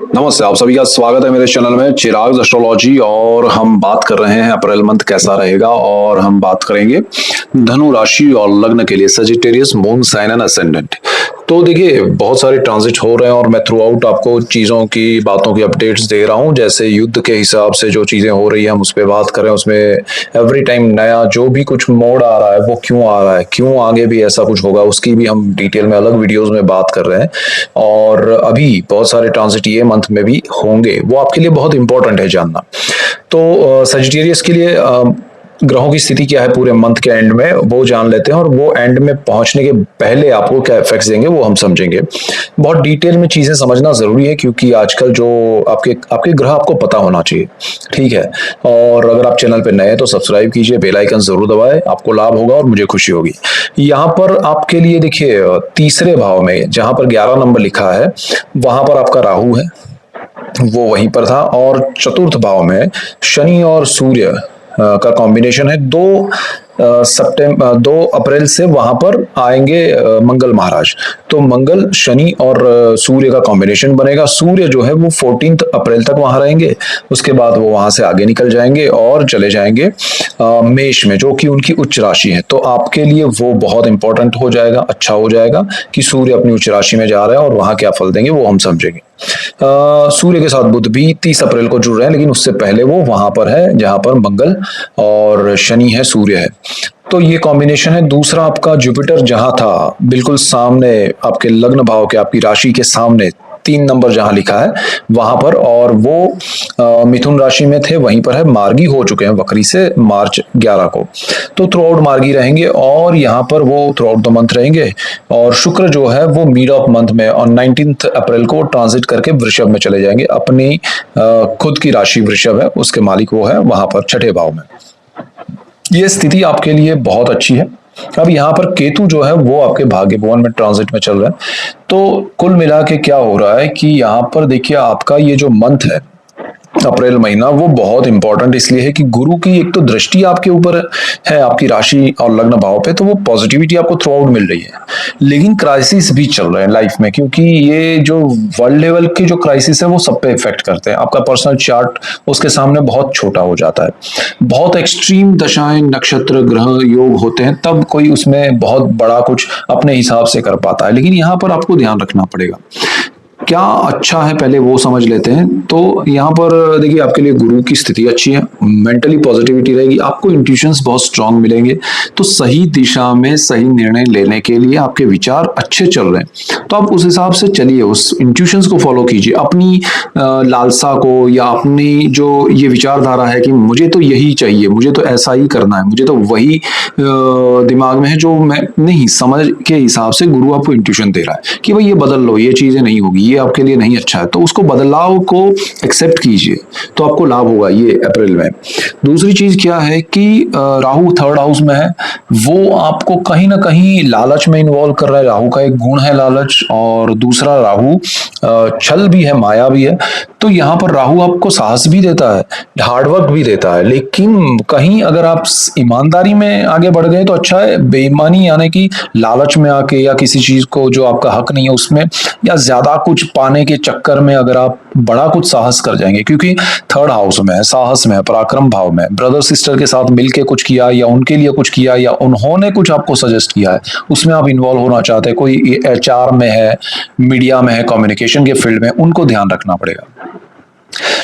नमस्ते, आप सभी का स्वागत है मेरे चैनल में चिराग एस्ट्रोलॉजी। और हम बात कर रहे हैं अप्रैल मंथ कैसा रहेगा, और हम बात करेंगे धनु राशि और लग्न के लिए Sagittarius moon sign and ascendant. तो देखिए, बहुत सारे ट्रांजिट हो रहे हैं और मैं थ्रू आउट आपको चीज़ों की बातों की अपडेट्स दे रहा हूँ। जैसे युद्ध के हिसाब से जो चीज़ें हो रही है हम उस पर बात करें, उसमें एवरी टाइम नया जो भी कुछ मोड़ आ रहा है वो क्यों आ रहा है, क्यों आगे भी ऐसा कुछ होगा, उसकी भी हम डिटेल में अलग वीडियोस में बात कर रहे हैं। और अभी बहुत सारे ट्रांजिट ये मंथ में भी होंगे, वो आपके लिए बहुत इंपॉर्टेंट है जानना। तो सजिटेरियस के लिए ग्रहों की स्थिति क्या है पूरे मंथ के एंड में, वो जान लेते हैं। और वो एंड में पहुंचने के पहले आपको क्या इफेक्ट्स देंगे वो हम समझेंगे। बहुत डिटेल में चीजें समझना जरूरी है, क्योंकि आजकल जो आपके आपके ग्रह आपको पता होना चाहिए, ठीक है। और अगर आप चैनल पे नए हैं तो सब्सक्राइब कीजिए, बेल आइकन जरूर दबाएं, आपको लाभ होगा और मुझे खुशी होगी। यहाँ पर आपके लिए देखिए, तीसरे भाव में जहां पर 11 नंबर लिखा है वहां पर आपका राहु है, वो वहीं पर था। और चतुर्थ भाव में शनि और सूर्य का कॉम्बिनेशन है। 2 अप्रैल से वहां पर आएंगे मंगल महाराज। तो मंगल शनि और सूर्य का कॉम्बिनेशन बनेगा। सूर्य जो है वो 14 अप्रैल तक वहां रहेंगे, उसके बाद वो वहां से आगे निकल जाएंगे और चले जाएंगे मेष में, जो कि उनकी उच्च राशि है। तो आपके लिए वो बहुत इंपॉर्टेंट हो जाएगा, अच्छा हो जाएगा कि सूर्य अपनी उच्च राशि में जा रहे हैं, और वहां क्या फल देंगे वो हम समझेंगे। सूर्य के साथ बुध भी 30 अप्रैल को जुड़ रहे हैं, लेकिन उससे पहले वो वहां पर है जहां पर मंगल और शनि है, सूर्य है। तो ये कॉम्बिनेशन है। दूसरा आपका जुपिटर जहां था बिल्कुल सामने, आपके लग्न भाव के, आपकी राशि के सामने 3 नंबर जहां लिखा है वहां पर, और वो मिथुन राशि में थे, वहीं पर है। मार्गी हो चुके हैं वक्री से मार्च 11 को। तो थ्रू आउट मार्गी रहेंगे, और यहाँ पर वो थ्रू आउट द मंथ रहेंगे। और शुक्र जो है वो मिड ऑफ मंथ में और 19 अप्रैल को ट्रांजिट करके वृषभ में चले जाएंगे। अपनी खुद की राशि वृषभ है, उसके मालिक वो है वहां पर छठे भाव में। ये स्थिति आपके लिए बहुत अच्छी है। अब यहाँ पर केतु जो है वो आपके भाग्य भवन में ट्रांजिट में चल रहा है। तो कुल मिला के क्या हो रहा है कि यहाँ पर देखिए, आपका ये जो मंथ है अप्रैल महीना, वो बहुत इंपॉर्टेंट इसलिए है कि गुरु की एक तो दृष्टि आपके ऊपर है, आपकी राशि और लग्न भाव पे, तो वो पॉजिटिविटी आपको थ्रू आउट मिल रही है। लेकिन क्राइसिस भी चल रहे हैं लाइफ में, क्योंकि ये जो वर्ल्ड लेवल के जो क्राइसिस है वो सब पे इफेक्ट करते हैं। आपका पर्सनल चार्ट उसके सामने बहुत छोटा हो जाता है। बहुत एक्सट्रीम दशाएं, नक्षत्र, ग्रह योग होते हैं, तब कोई उसमें बहुत बड़ा कुछ अपने हिसाब से कर पाता है। लेकिन यहाँ पर आपको ध्यान रखना पड़ेगा क्या अच्छा है, पहले वो समझ लेते हैं। तो यहाँ पर देखिए, आपके लिए गुरु की स्थिति अच्छी है, मेंटली पॉजिटिविटी रहेगी, आपको इंट्यूशंस बहुत स्ट्रांग मिलेंगे। तो सही दिशा में सही निर्णय लेने के लिए आपके विचार अच्छे चल रहे हैं, तो आप उस हिसाब से चलिए, उस इंट्यूशंस को फॉलो कीजिए। अपनी लालसा को या अपनी जो ये विचारधारा है कि मुझे तो यही चाहिए, मुझे तो ऐसा ही करना है, मुझे तो वही दिमाग में है, जो मैं नहीं समझ के हिसाब से गुरु आपको इंट्यूशन दे रहा है कि भाई ये बदल लो, ये चीजें नहीं होगी, ये आपके लिए नहीं अच्छा है, तो उसको बदलाव को एक्सेप्ट कीजिए, तो आपको लाभ होगा ये अप्रैल में। दूसरी चीज क्या है कि राहु 3rd हाउस में है, वो आपको कहीं ना कहीं लालच में इन्वॉल्व कर रहा है। राहु का एक गुण है लालच, और दूसरा राहु छल भी है, माया भी है। तो यहाँ पर राहु आपको साहस भी देता है, हार्डवर्क भी देता है, लेकिन कहीं अगर आप ईमानदारी में आगे बढ़ गए तो अच्छा है। बेईमानी यानी कि लालच में आके या किसी चीज को जो आपका हक नहीं है उसमें, या ज्यादा कुछ पाने के चक्कर में अगर आप बड़ा कुछ साहस कर जाएंगे, क्योंकि 3rd हाउस में है, साहस में है, पराक्रम भाव में, ब्रदर सिस्टर के साथ मिलके कुछ किया, या उनके लिए कुछ किया, या उन्होंने कुछ आपको सजेस्ट किया है, उसमें आप इन्वॉल्व होना चाहते हैं, कोई एचआर में है, मीडिया में है, कम्युनिकेशन के फील्ड में, उनको ध्यान रखना पड़ेगा।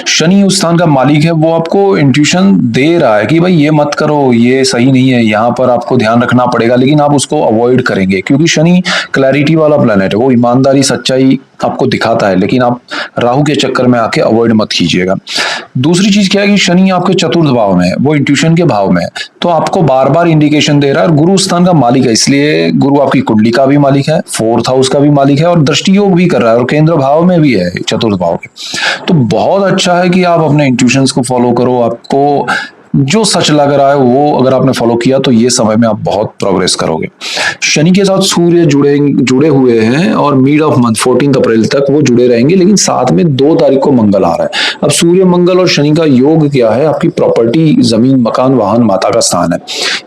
शनि उस स्थान का मालिक है, वो आपको इंट्यूशन दे रहा है कि भाई ये मत करो, ये सही नहीं है, यहाँ पर आपको ध्यान रखना पड़ेगा, लेकिन आप उसको अवॉइड करेंगे, क्योंकि शनि क्लैरिटी वाला प्लेनेट है, वो ईमानदारी सच्चाई आपको दिखाता है, लेकिन आप राहु के चक्कर में आके अवॉइड मत कीजिएगा। दूसरी चीज क्या है कि शनि आपके 4th भाव में है, वो इंट्यूशन के भाव में है, तो आपको बार बार इंडिकेशन दे रहा है। और गुरु स्थान का मालिक है, इसलिए गुरु आपकी कुंडली का भी मालिक है, 4th हाउस का भी मालिक है, और दृष्टि योग भी कर रहा है, और केंद्र भाव में भी है 4th भाव के। तो बहुत अच्छा है कि आप अपने इंट्यूशंस को फॉलो करो। आपको जो सच लग रहा है वो अगर आपने फॉलो किया तो ये समय में आप बहुत प्रोग्रेस करोगे। शनि के साथ सूर्य जुड़े जुड़े हुए हैं और मिड ऑफ मंथ 14 अप्रैल तक वो जुड़े रहेंगे, लेकिन साथ में 2 तारीख को मंगल आ रहा है। अब सूर्य मंगल और शनि का योग क्या है? आपकी प्रॉपर्टी, जमीन, मकान, वाहन, माता का स्थान है।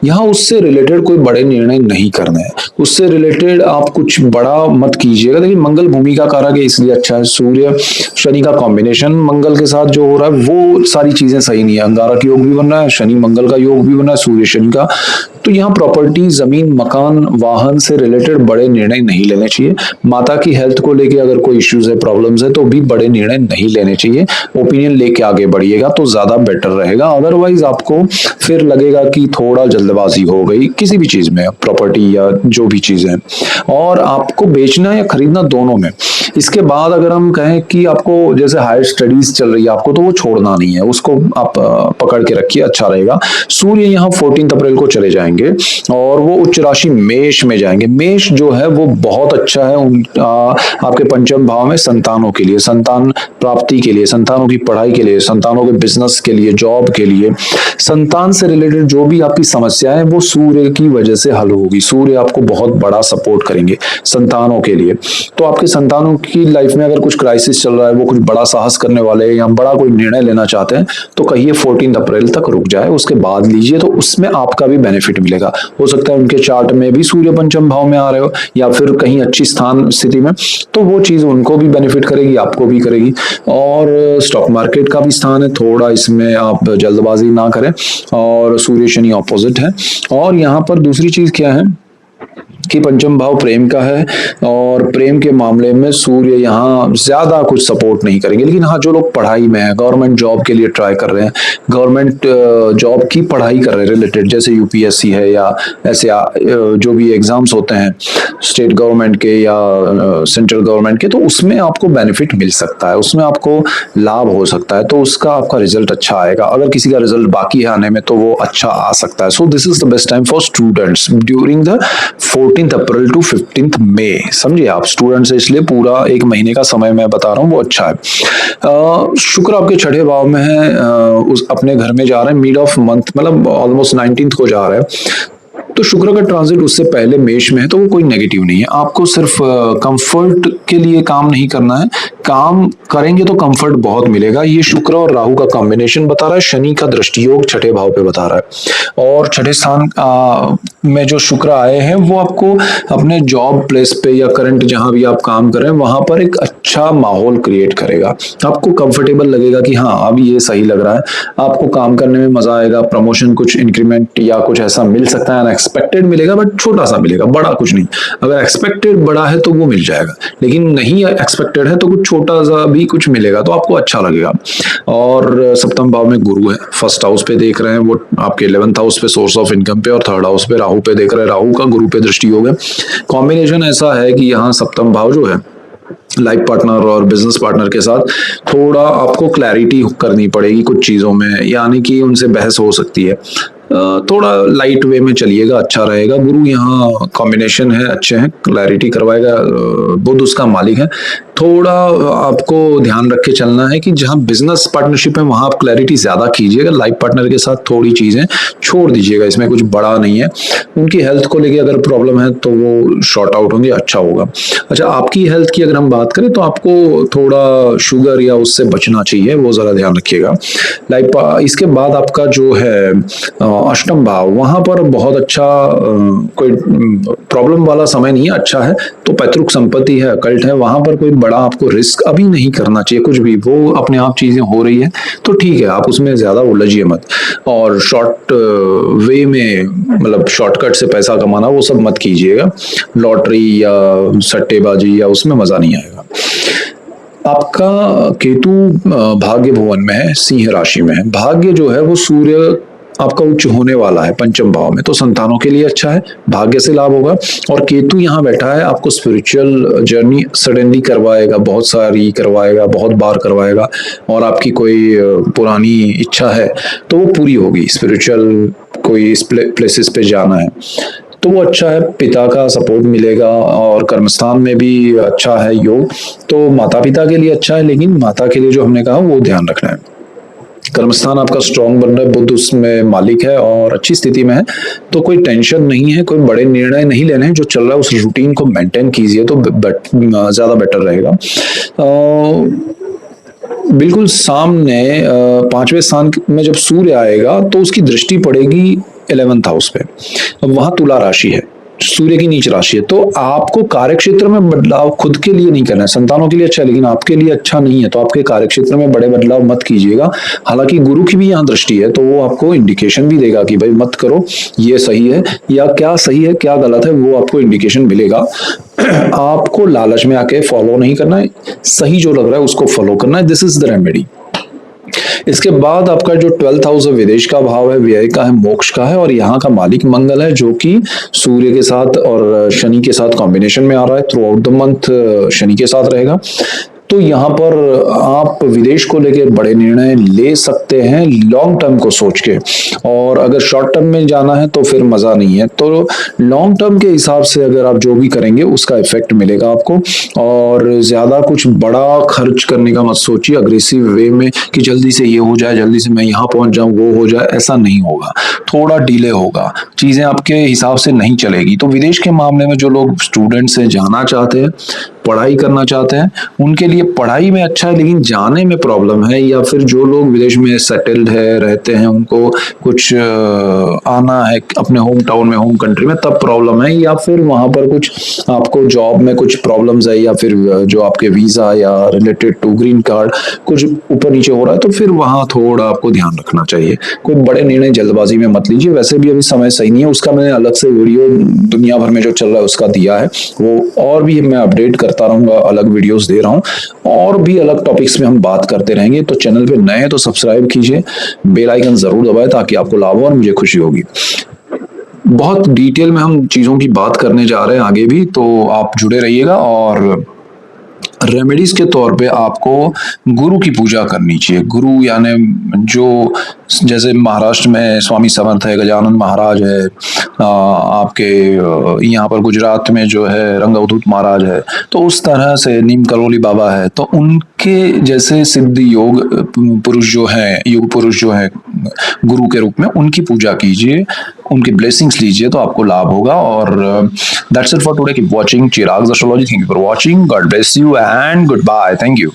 यहाँ उससे रिलेटेड कोई बड़े निर्णय नहीं करने हैं, उससे रिलेटेड आप कुछ बड़ा मत कीजिएगा। लेकिन मंगल भूमि का कारक है, इसलिए अच्छा है। सूर्य शनि का कॉम्बिनेशन मंगल के साथ जो हो रहा है वो सारी चीजें सही नहीं है। अंगारक योग भी बन रहा है, शनि मंगल का योग भी बन रहा है, सूर्य शनि का। तो यहाँ प्रॉपर्टी, जमीन, मकान, वाहन से रिलेटेड बड़े निर्णय नहीं लेने चाहिए। माता की हेल्थ को लेके अगर कोई इश्यूज है, प्रॉब्लम्स है, तो भी बड़े निर्णय नहीं लेने चाहिए। ओपिनियन लेके आगे बढ़िएगा तो ज्यादा बेटर रहेगा। अदरवाइज आपको फिर लगेगा कि थोड़ा जल्दबाजी हो गई किसी भी चीज में, प्रॉपर्टी या जो भी चीज है, और आपको बेचना या खरीदना दोनों में। इसके बाद अगर हम कहें कि आपको जैसे हायर स्टडीज चल रही है आपको, तो वो छोड़ना नहीं है, उसको आप पकड़ के रखिए, अच्छा रहेगा। सूर्य यहाँ 14 अप्रैल को चले जाएंगे और वो उच्च राशि मेष में जाएंगे। मेष जो है वो बहुत अच्छा है आपके पंचम भाव में संतानों के लिए, संतान प्राप्ति के लिए, संतानों की पढ़ाई के लिए, संतानों के बिजनेस के लिए, जॉब के लिए। संतान से रिलेटेड जो भी आपकी समस्याएं हैं वो सूर्य की वजह से हल होगी। सूर्य आपको बहुत बड़ा सपोर्ट करेंगे संतानों के लिए। तो आपके संतानों की लाइफ में अगर कुछ क्राइसिस चल रहा है, वो कुछ बड़ा साहस करने वाले हैं या बड़ा कोई निर्णय लेना चाहते हैं, तो कहिए 14 अप्रैल तक रुक जाए, उसके बाद लीजिए, तो उसमें आपका भी बेनिफिट मिलेगा। हो सकता है उनके चार्ट में भी सूर्य पंचम भाव में आ रहे हो या फिर कहीं अच्छी स्थान स्थिति में, तो वो चीज उनको भी बेनिफिट करेगी, आपको भी करेगी। और स्टॉक मार्केट का भी स्थान है, थोड़ा इसमें आप जल्दबाजी ना करें। और सूर्य शनि ऑपोजिट है। और यहाँ पर दूसरी चीज क्या है कि पंचम भाव प्रेम का है और प्रेम के मामले में सूर्य यहाँ ज्यादा कुछ सपोर्ट नहीं करेंगे। लेकिन हाँ, जो लोग पढ़ाई में है, गवर्नमेंट जॉब के लिए ट्राई कर रहे हैं, गवर्नमेंट जॉब की पढ़ाई कर रहे हैं रिलेटेड, जैसे यूपीएससी है या ऐसे जो भी एग्जाम्स होते हैं स्टेट गवर्नमेंट के या सेंट्रल गवर्नमेंट के, तो उसमें आपको बेनिफिट मिल सकता है, उसमें आपको लाभ हो सकता है, तो उसका आपका रिजल्ट अच्छा आएगा। अगर किसी का रिजल्ट बाकी है आने में तो वो अच्छा आ सकता है। So this is the best time for students during the 14 April to 15 May. समझिए आप, स्टूडेंट्स इसलिए पूरा एक महीने का समय मैं बता रहा हूँ, वो अच्छा है। शुक्र आपके 6ठे भाव में है, उस अपने घर में जा रहे हैं, मिड ऑफ मंथ मतलब ऑलमोस्ट 19 को जा रहे हैं। तो शुक्र का ट्रांजिट उससे पहले मेष में है, तो वो कोई नेगेटिव नहीं है। आपको सिर्फ कंफर्ट के लिए काम नहीं करना है, काम करेंगे तो कंफर्ट बहुत मिलेगा। ये शुक्र और राहु का कॉम्बिनेशन बता रहा है, शनि का दृष्टि योग 6ठे भाव पे बता रहा है। और 6ठे स्थान में जो शुक्र आए हैं वो आपको अपने जॉब प्लेस पे या करंट जहां भी आप काम कर रहे हैं वहां पर एक अच्छा माहौल क्रिएट करेगा। आपको कंफर्टेबल लगेगा कि हाँ अब ये सही लग रहा है, आपको काम करने में मजा आएगा, प्रमोशन, कुछ इंक्रीमेंट या कुछ ऐसा मिल सकता है। एक्सपेक्टेड मिलेगा बट छोटा सा मिलेगा, बड़ा कुछ नहीं। अगर एक्सपेक्टेड बड़ा है तो वो मिल जाएगा, लेकिन नहीं एक्सपेक्टेड है तो कुछ छोटा सा भी कुछ मिलेगा तो आपको अच्छा लगेगा। और सप्तम भाव में गुरु है, फर्स्ट हाउस पे देख रहे हैं, वो आपके 11th हाउस पे सोर्स ऑफ इनकम पे, और 3rd हाउस पे राहु पे देख रहे हैं, राहु का गुरु पे दृष्टि योग है। कॉम्बिनेशन ऐसा है कि यहाँ सप्तम भाव जो है लाइफ पार्टनर और बिजनेस पार्टनर के साथ थोड़ा आपको क्लैरिटी करनी पड़ेगी कुछ चीजों में, यानी कि उनसे बहस हो सकती है। थोड़ा लाइट वे में चलिएगा, अच्छा रहेगा। गुरु यहाँ कॉम्बिनेशन है, अच्छे हैं, क्लैरिटी करवाएगा। बुध उसका मालिक है। थोड़ा आपको ध्यान रख के चलना है कि जहां बिजनेस पार्टनरशिप है वहां आप क्लैरिटी ज्यादा कीजिएगा, लाइफ पार्टनर के साथ थोड़ी चीजें छोड़ दीजिएगा, इसमें कुछ बड़ा नहीं है। उनकी हेल्थ को लेके अगर प्रॉब्लम है तो वो शॉर्ट आउट होंगे, अच्छा होगा। अच्छा, आपकी हेल्थ की अगर हम बात करें तो आपको थोड़ा शुगर या उससे बचना चाहिए, वो जरा ध्यान रखिएगा। लाइफ इसके बाद आपका जो है अष्टम भाव, वहां पर बहुत अच्छा कोई प्रॉब्लम वाला समय नहीं है, अच्छा है। तो पैतृक संपत्ति है, कल्ट है, वहां पर कोई बड़ा आपको रिस्क अभी नहीं करना चाहिए कुछ भी, वो अपने आप चीजें हो रही है तो ठीक है, आप उसमें ज्यादा उलझिए मत। और शॉर्ट वे में मतलब शॉर्टकट से पैसा कमाना वो सब मत कीजिएगा, लॉटरी या सट्टेबाजी या उसमें मजा नहीं आएगा। आपका केतु भाग्य भुवन में है, सिंह राशि में है। भाग्य जो है वो सूर्य आपका उच्च होने वाला है पंचम भाव में, तो संतानों के लिए अच्छा है, भाग्य से लाभ होगा। और केतु यहाँ बैठा है, आपको स्पिरिचुअल जर्नी सडनली करवाएगा, बहुत सारी करवाएगा, बहुत बार करवाएगा। और आपकी कोई पुरानी इच्छा है तो वो पूरी होगी, स्पिरिचुअल कोई प्लेसेस पे जाना है तो वो अच्छा है। पिता का सपोर्ट मिलेगा और कर्मस्थान में भी अच्छा है योग, तो माता पिता के लिए अच्छा है। लेकिन माता के लिए जो हमने कहा वो ध्यान रखना है। कर्मस्थान आपका स्ट्रांग बन रहा है, बुध उसमें मालिक है और अच्छी स्थिति में है, तो कोई टेंशन नहीं है, कोई बड़े निर्णय नहीं लेने हैं। जो चल रहा है उस रूटीन को मेंटेन कीजिए तो ज्यादा बेटर रहेगा। बिल्कुल सामने पांचवें स्थान में जब सूर्य आएगा तो उसकी दृष्टि पड़ेगी 11th हाउस पे। अब वहां तुला राशि है, सूर्य की नीच राशि है, तो आपको कार्यक्षेत्र में बदलाव खुद के लिए नहीं करना है। संतानों के लिए अच्छा है लेकिन आपके लिए अच्छा नहीं है, तो आपके कार्यक्षेत्र में बड़े बदलाव मत कीजिएगा। हालांकि गुरु की भी यहाँ दृष्टि है तो वो आपको इंडिकेशन भी देगा कि भाई मत करो, ये सही है, या क्या सही है क्या गलत है वो आपको इंडिकेशन मिलेगा। आपको लालच में आके फॉलो नहीं करना है, सही जो लग रहा है उसको फॉलो करना है। This is the remedy. इसके बाद आपका जो 12th हाउस है विदेश का भाव है, व्यय का है, मोक्ष का है, और यहाँ का मालिक मंगल है जो कि सूर्य के साथ और शनि के साथ कॉम्बिनेशन में आ रहा है। Through out the month Shani के साथ रहेगा। तो यहाँ पर आप विदेश को लेकर बड़े निर्णय ले सकते हैं लॉन्ग टर्म को सोच के, और अगर शॉर्ट टर्म में जाना है तो फिर मजा नहीं है। तो लॉन्ग टर्म के हिसाब से अगर आप जो भी करेंगे उसका इफेक्ट मिलेगा आपको। और ज्यादा कुछ बड़ा खर्च करने का मत सोचिए अग्रेसिव वे में कि जल्दी से ये हो जाए, जल्दी से मैं यहाँ पहुंच जाऊं, वो हो जाए, ऐसा नहीं होगा। थोड़ा डिले होगा, चीजें आपके हिसाब से नहीं चलेगी। तो विदेश के मामले में जो लोग स्टूडेंट्स हैं, जाना चाहते हैं, पढ़ाई करना चाहते हैं, उनके लिए पढ़ाई में अच्छा है लेकिन जाने में प्रॉब्लम है। या फिर जो लोग विदेश में सेटल्ड है, रहते हैं, उनको कुछ आना है अपने होम टाउन में, होम कंट्री में, तब प्रॉब्लम है। या फिर वहां पर कुछ आपको जॉब में कुछ प्रॉब्लम्स है, या फिर जो आपके वीजा या रिलेटेड टू ग्रीन कार्ड कुछ ऊपर नीचे हो रहा है, तो फिर वहां थोड़ा आपको ध्यान रखना चाहिए। कोई बड़े निर्णय जल्दबाजी में मत लीजिए। वैसे भी अभी समय सही नहीं है, उसका मैंने अलग से वीडियो दुनिया भर में जो चल रहा है उसका दिया है, वो और भी मैं अपडेट करता रहूंगा, अलग वीडियोस दे रहा हूं, और भी अलग टॉपिक्स में हम बात करते रहेंगे। तो चैनल पे नए हैं तो सब्सक्राइब कीजिए, बेल आइकन जरूर दबाएं ताकि आपको लाभ हो और मुझे खुशी होगी। बहुत डिटेल में हम चीजों की बात करने जा रहे हैं आगे भी, तो आप जुड़े रहिएगा। और रेमेडीज के तौर पे आपको गुरु की पूजा करनी चाहिए। गुरु यानी जो जैसे महाराष्ट्र में स्वामी समर्थ है, गजानन महाराज है, आपके यहाँ पर गुजरात में जो है रंग अवधूत महाराज है, तो उस तरह से नीम करोली बाबा है, तो उनके जैसे सिद्ध योग पुरुष जो है, युग पुरुष जो है गुरु के रूप में, उनकी पूजा कीजिए, उनकी ब्लेसिंग्स लीजिए तो आपको लाभ होगा। और that's it for today. Keep watching Chirag's astrology. Thank you for watching. God bless you and goodbye. Thank you.